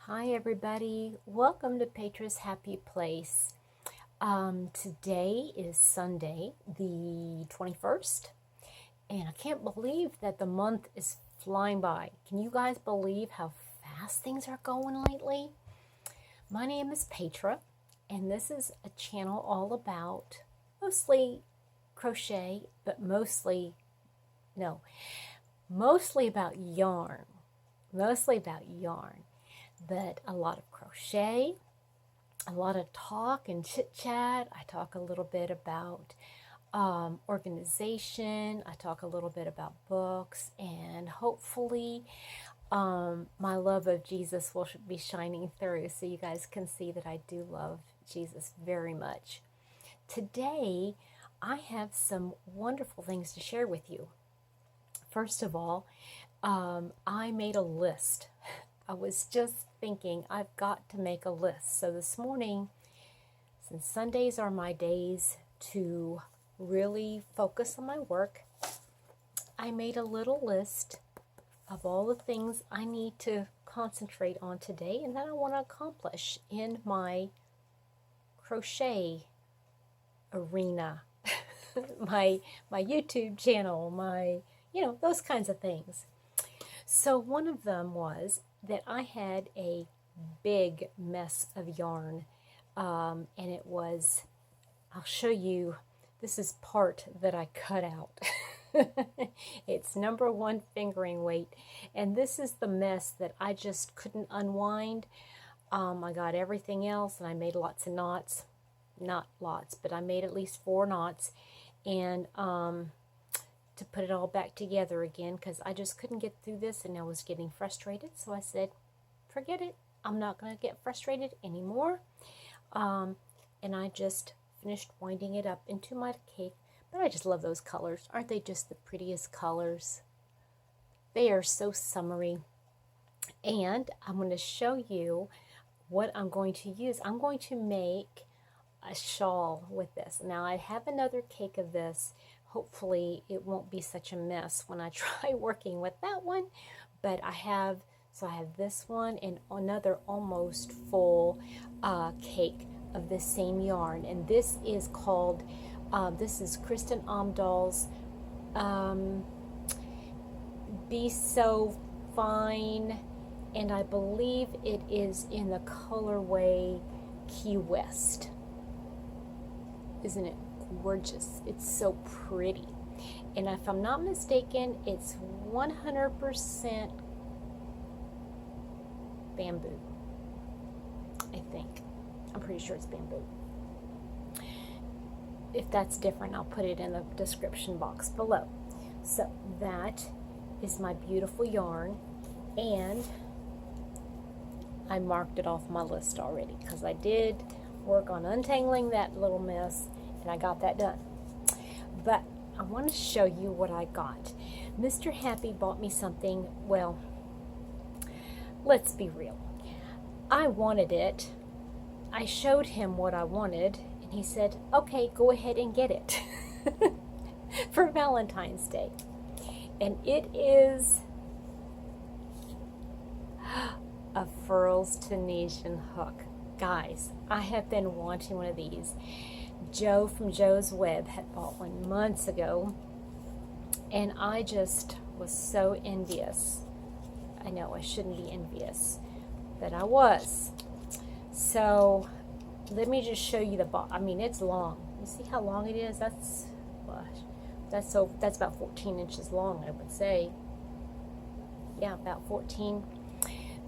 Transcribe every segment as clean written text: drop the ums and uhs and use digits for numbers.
Hi everybody, welcome to Petra's Happy Place. Today is Sunday, the 21st, and I can't believe that the month is flying by. Can you guys believe how fast things are going lately? My name is Petra, and this is a channel all about mostly crochet, but mostly about yarn. Mostly about yarn. But a lot of crochet, a lot of talk and chit chat. I talk a little bit about organization. I talk a little bit about books, and hopefully my love of Jesus will be shining through so you guys can see that I do love Jesus very much. Today, I have some wonderful things to share with you. First of all, I made a list. I was just thinking I've got to make a list. So this morning, since Sundays are my days to really focus on my work, I made a little list of all the things I need to concentrate on today and that I want to accomplish in my crochet arena, my YouTube channel, those kinds of things. So one of them was that I had a big mess of yarn, and it was, I'll show you, this is part that I cut out. It's number 1 fingering weight, and this is the mess that I just couldn't unwind. I got everything else, and I made lots of knots. Not lots, but I made at least 4 knots, and to put it all back together again because I just couldn't get through this and I was getting frustrated. So I said, forget it. I'm not going to get frustrated anymore. And I just finished winding it up into my cake. But I just love those colors. Aren't they just the prettiest colors? They are so summery. And I'm going to show you what I'm going to use. I'm going to make a shawl with this. Now I have another cake of this. Hopefully it won't be such a mess when I try working with that one, but I have this one and another almost full cake of the same yarn, and this is called, this is Kristen Amdahl's Be So Fine, and I believe it is in the colorway Key West. Isn't it gorgeous? It's so pretty. And if I'm not mistaken, it's 100% bamboo. I think. I'm pretty sure it's bamboo. If that's different, I'll put it in the description box below. So that is my beautiful yarn, and I marked it off my list already because I did work on untangling that little mess, and I got that done. But I want to show you what I got. Mr. Happy bought me something. Well, let's be real. I wanted it. I showed him what I wanted, and he said, okay, go ahead and get it for Valentine's Day. And it is a Furls Tunisian hook. Guys, I have been wanting one of these. Joe from Joe's Web had bought one months ago, and I just was so envious. I know I shouldn't be envious, but I was. So let me just show you the box. I mean, it's long. You see how long it is? That's about 14 inches long, I would say. Yeah, about 14.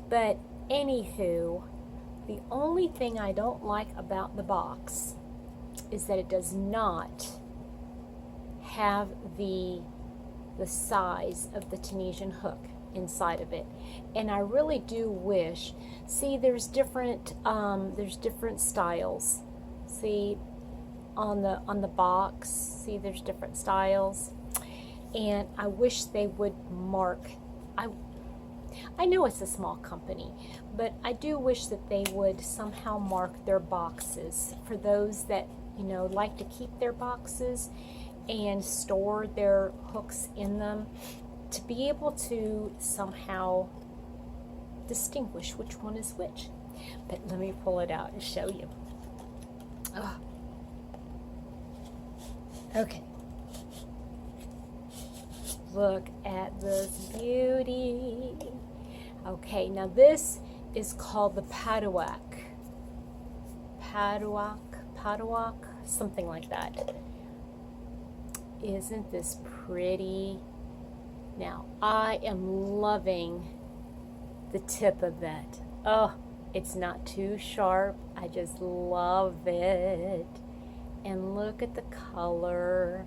But anywho, the only thing I don't like about the box is that it does not have the size of the Tunisian hook inside of it, and I really do wish. See, there's different styles. See on the box. See, there's different styles, and I wish they would mark. I know it's a small company, but I do wish that they would somehow mark their boxes for those that, like to keep their boxes and store their hooks in them, to be able to somehow distinguish which one is which. But let me pull it out and show you. Oh. Okay. Look at this beauty. Okay, now this is called the Paduac. Paduac, something like that. Isn't this pretty? Now, I am loving the tip of that. Oh, it's not too sharp. I just love it. And look at the color.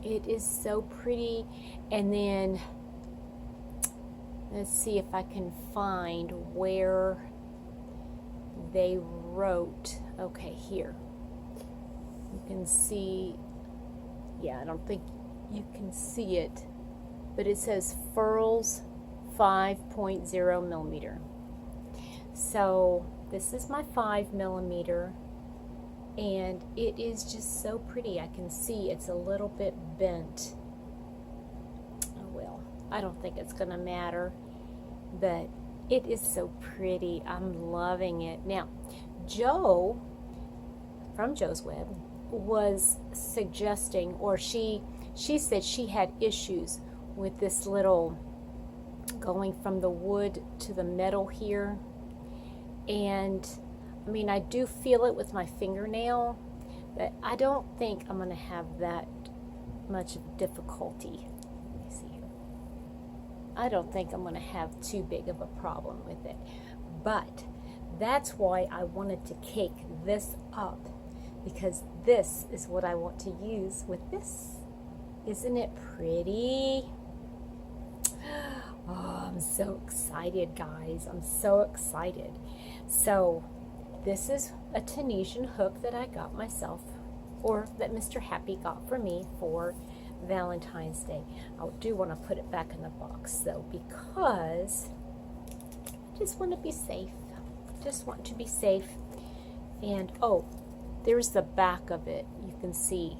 It is so pretty. And then, let's see if I can find where they wrote. Okay, here. You can see, yeah, I don't think you can see it, but it says furls 5.0 millimeter. So this is my 5 millimeter, and it is just so pretty. I can see it's a little bit bent. Oh well, I don't think it's gonna matter, but it is so pretty. I'm loving it. Now, Joe from Joe's Web was suggesting, or she said she had issues with this little going from the wood to the metal here. And I mean, I do feel it with my fingernail, but I don't think I'm going to have that much difficulty. Let me see here. I don't think I'm going to have too big of a problem with it. But that's why I wanted to cake this up, because this is what I want to use with this. Isn't it pretty? Oh, I'm so excited, guys. I'm so excited. So this is a Tunisian hook that I got myself, or that Mr. Happy got for me for Valentine's Day. I do want to put it back in the box though, because I just want to be safe. Just want to be safe. And oh, there's the back of it. You can see.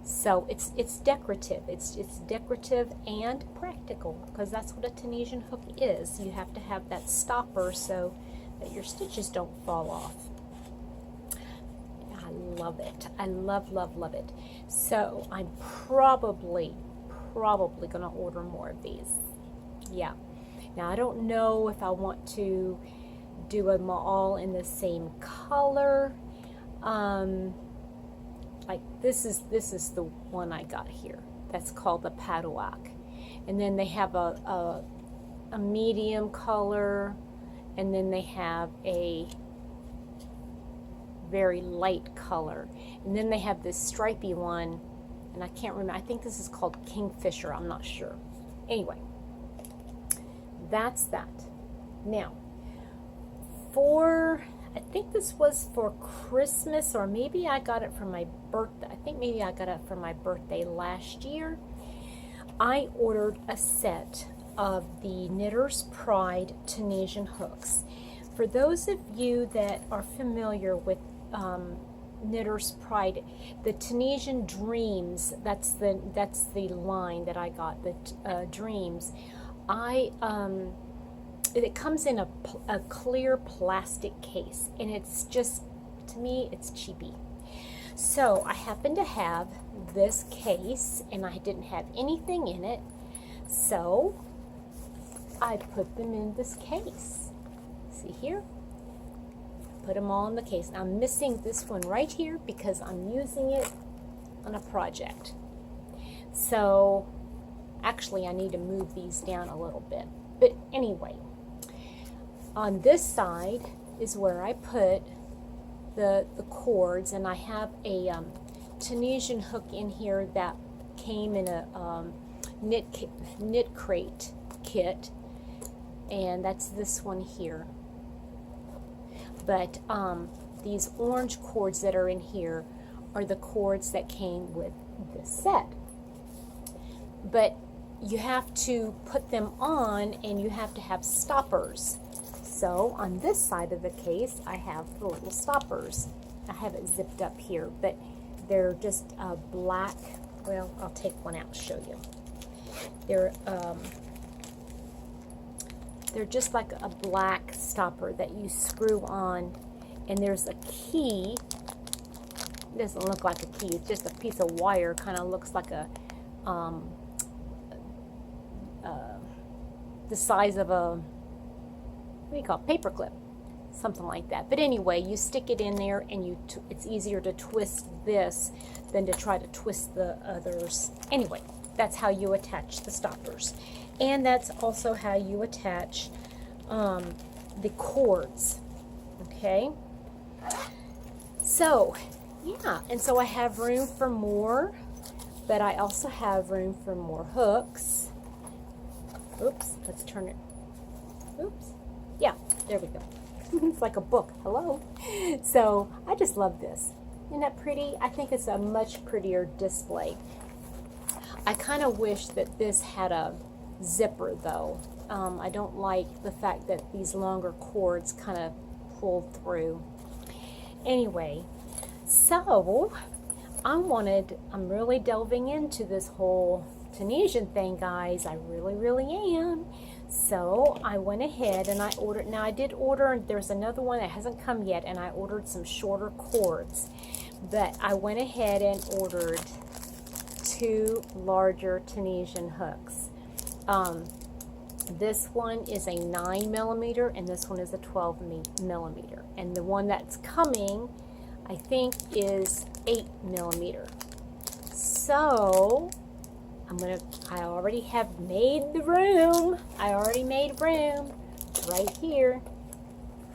So it's decorative. It's decorative and practical, because that's what a Tunisian hook is. You have to have that stopper so that your stitches don't fall off. I love it. I love, love, love it. So I'm probably gonna order more of these. Yeah. Now I don't know if I want to do them all in the same color. Like this is the one I got here. That's called the Paduac. And then they have a medium color, and then they have a very light color. And then they have this stripy one, and I can't remember. I think this is called Kingfisher. I'm not sure. Anyway, that's that. Now, I think this was for Christmas, or maybe I got it for my birthday. I think maybe I got it for my birthday last year. I ordered a set of the Knitter's Pride Tunisian hooks. For those of you that are familiar with Knitter's Pride, the Tunisian Dreams, that's the line that I got, the Dreams. It comes in a clear plastic case, and it's just, to me, it's cheapy. So I happen to have this case, and I didn't have anything in it, so I put them in this case. See here? Put them all in the case. Now, I'm missing this one right here because I'm using it on a project. So actually, I need to move these down a little bit. But anyway, on this side is where I put the cords, and I have a Tunisian hook in here that came in a knit crate kit, and that's this one here. But these orange cords that are in here are the cords that came with this set. But you have to put them on, and you have to have stoppers. So on this side of the case, I have the little stoppers. I have it zipped up here, but they're just black. Well, I'll take one out and show you. They're They're just like a black stopper that you screw on, and there's a key. It doesn't look like a key, it's just a piece of wire, kind of looks like a the size of a, what do you call it, paper clip, something like that. But anyway, you stick it in there, and it's easier to twist this than to try to twist the others. Anyway, that's how you attach the stoppers, and that's also how you attach the cords. Okay, so yeah, and so I have room for more, but I also have room for more hooks. Oops, let's turn it. Oops. Yeah, there we go. It's like a book. Hello. So I just love this. Isn't that pretty? I think it's a much prettier display. I kind of wish that this had a zipper though. I don't like the fact that these longer cords kind of pull through. Anyway, so I'm really delving into this whole Tunisian thing, guys. I really am. So I went ahead and I ordered. Now I did order, there's another one that hasn't come yet, and I ordered some shorter cords. But I went ahead and ordered 2 larger Tunisian hooks. This one is a 9mm and this one is a 12mm. And the one that's coming, I think, is 8mm. So I already have made the room. I already made room right here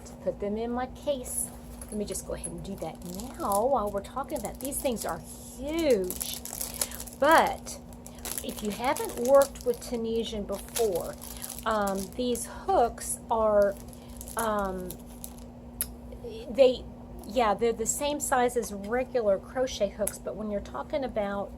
to put them in my case. Let me just go ahead and do that now while we're talking about these things are huge. But if you haven't worked with Tunisian before, these hooks are they're the same size as regular crochet hooks, but when you're talking about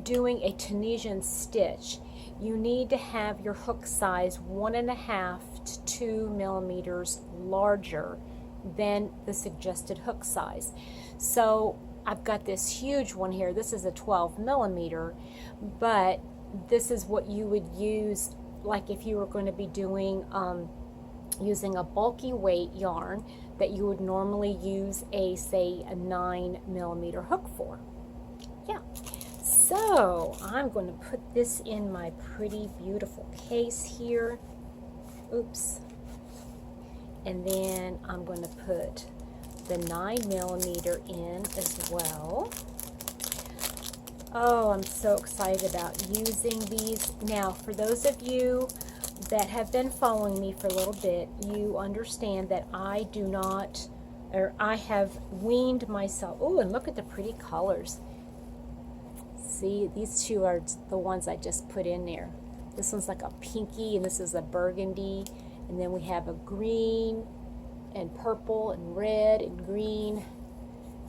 doing a Tunisian stitch, you need to have your hook size 1.5 to 2 millimeters larger than the suggested hook size. So I've got this huge one here. This is a 12mm, but this is what you would use like if you were going to be doing using a bulky weight yarn that you would normally use say a 9mm hook for. Yeah, so I'm going to put this in my pretty beautiful case here. Oops. And then I'm going to put the 9mm in as well. Oh, I'm so excited about using these. Now, for those of you that have been following me for a little bit, you understand that I have weaned myself. Oh, and look at the pretty colors. See, these 2 are the ones I just put in there. This one's like a pinky, and this is a burgundy, and then we have a green and purple and red and green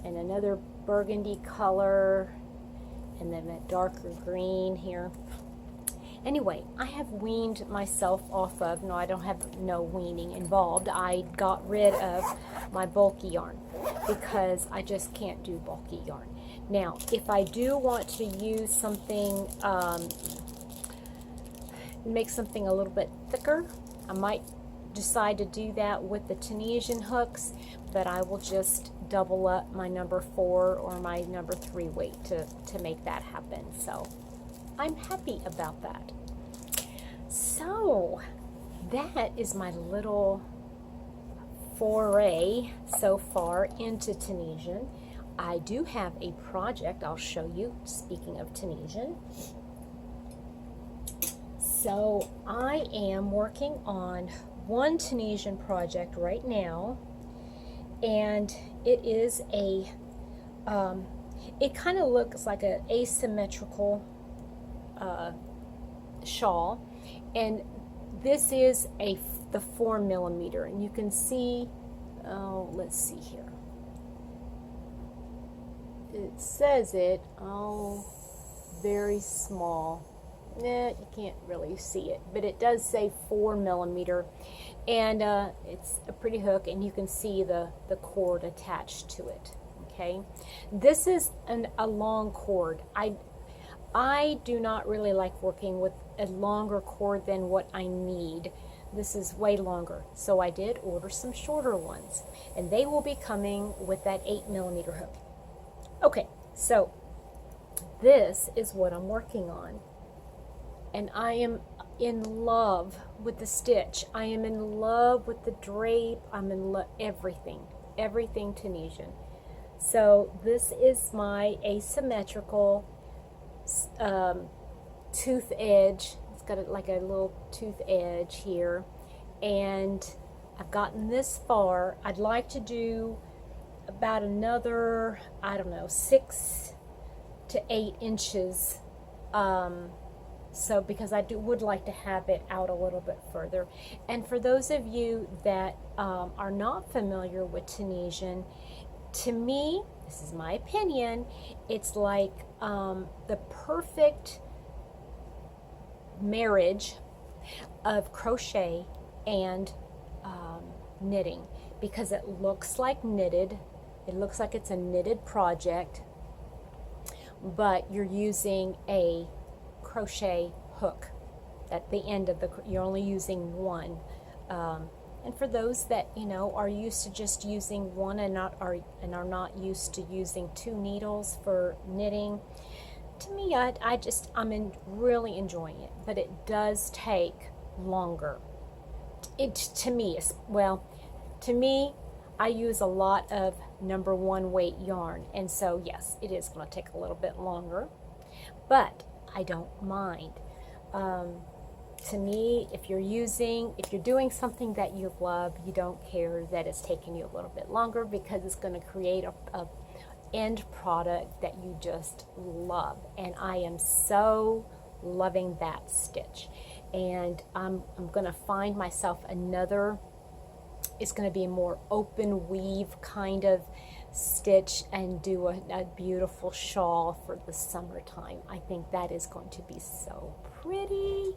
and another burgundy color, and then a darker green here. Anyway, I have weaned myself off of, no, I don't have no weaning involved. I got rid of my bulky yarn because I just can't do bulky yarn. Now, if I do want to use something, make something a little bit thicker, I might decide to do that with the Tunisian hooks, but I will just double up my number 4 or my number 3 weight to make that happen. So I'm happy about that. So that is my little foray so far into Tunisian. I do have a project I'll show you, speaking of Tunisian. So I am working on one Tunisian project right now, and it is it kind of looks like an asymmetrical shawl, and this is the 4mm, and you can see, let's see here, it says it, very small. You can't really see it, but it does say 4mm, and it's a pretty hook, and you can see the cord attached to it. Okay, this is a long cord. I do not really like working with a longer cord than what I need. This is way longer, so I did order some shorter ones, and they will be coming with that 8mm hook. Okay, so this is what I'm working on, and I am in love with the stitch. I am in love with the drape. I'm in love everything Tunisian. So this is my asymmetrical tooth edge. It's got like a little tooth edge here, and I've gotten this far. I'd like to do about another, I don't know, 6 to 8 inches. So because I would like to have it out a little bit further. And for those of you that are not familiar with Tunisian, to me, this is my opinion, it's like the perfect marriage of crochet and knitting, because it looks like knitted. It looks like it's a knitted project, but you're using a crochet hook at the end of you're only using one. And for those that are used to just using one and are not used to using 2 needles for knitting, to me, I'm really enjoying it, but it does take longer. To me, I use a lot of number 1 weight yarn, and so yes, it is going to take a little bit longer, but I don't mind. To me, if you're doing something that you love, you don't care that it's taking you a little bit longer, because it's going to create a end product that you just love. And I am so loving that stitch. And I'm going to find myself another, it's going to be a more open weave kind of stitch, and do a beautiful shawl for the summertime. I think that is going to be so pretty.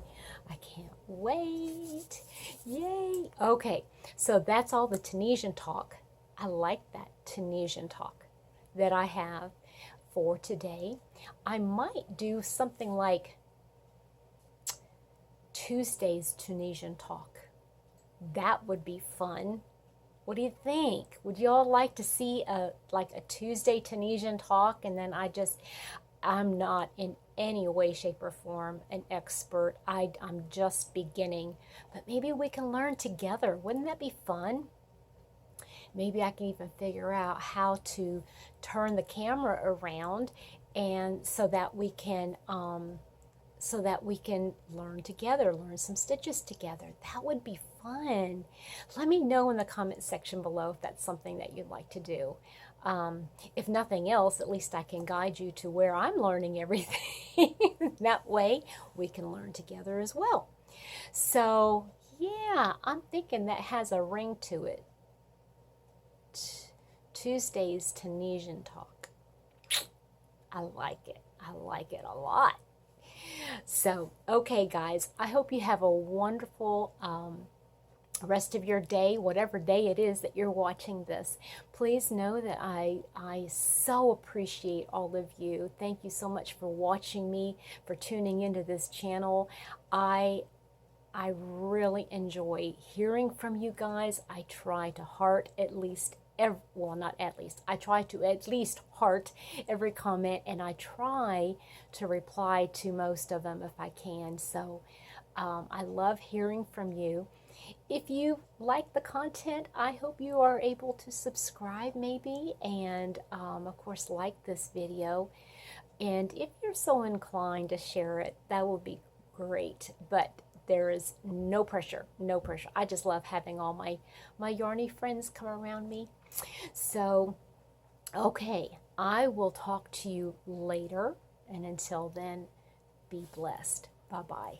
I can't wait. Yay. Okay, so that's all the Tunisian talk. I like that Tunisian talk that I have for today. I might do something like Tuesday's Tunisian talk. That would be fun. What do you think? Would you all like to see a Tuesday Tunisian talk? And then I'm not in any way, shape, or form an expert. I'm just beginning. But maybe we can learn together. Wouldn't that be fun? Maybe I can even figure out how to turn the camera around, and so that we can learn together, learn some stitches together. That would be fun. Let me know in the comment section below if that's something that you'd like to do. If nothing else, at least I can guide you to where I'm learning everything. That way we can learn together as well. So yeah, I'm thinking that has a ring to it. Tuesday's Tunisian talk. I like it. I like it a lot. So, okay, guys, I hope you have a wonderful rest of your day, whatever day it is that you're watching this. Please know that I so appreciate all of you. Thank you so much for watching me, for tuning into this channel. I really enjoy hearing from you guys. I try to heart at least I try to at least heart every comment, and I try to reply to most of them if I can. So I love hearing from you. If you like the content, I hope you are able to subscribe maybe, and of course like this video. And if you're so inclined to share it, that would be great. But there is no pressure, no pressure. I just love having all my yarny friends come around me. So, okay, I will talk to you later. And until then, be blessed. Bye-bye.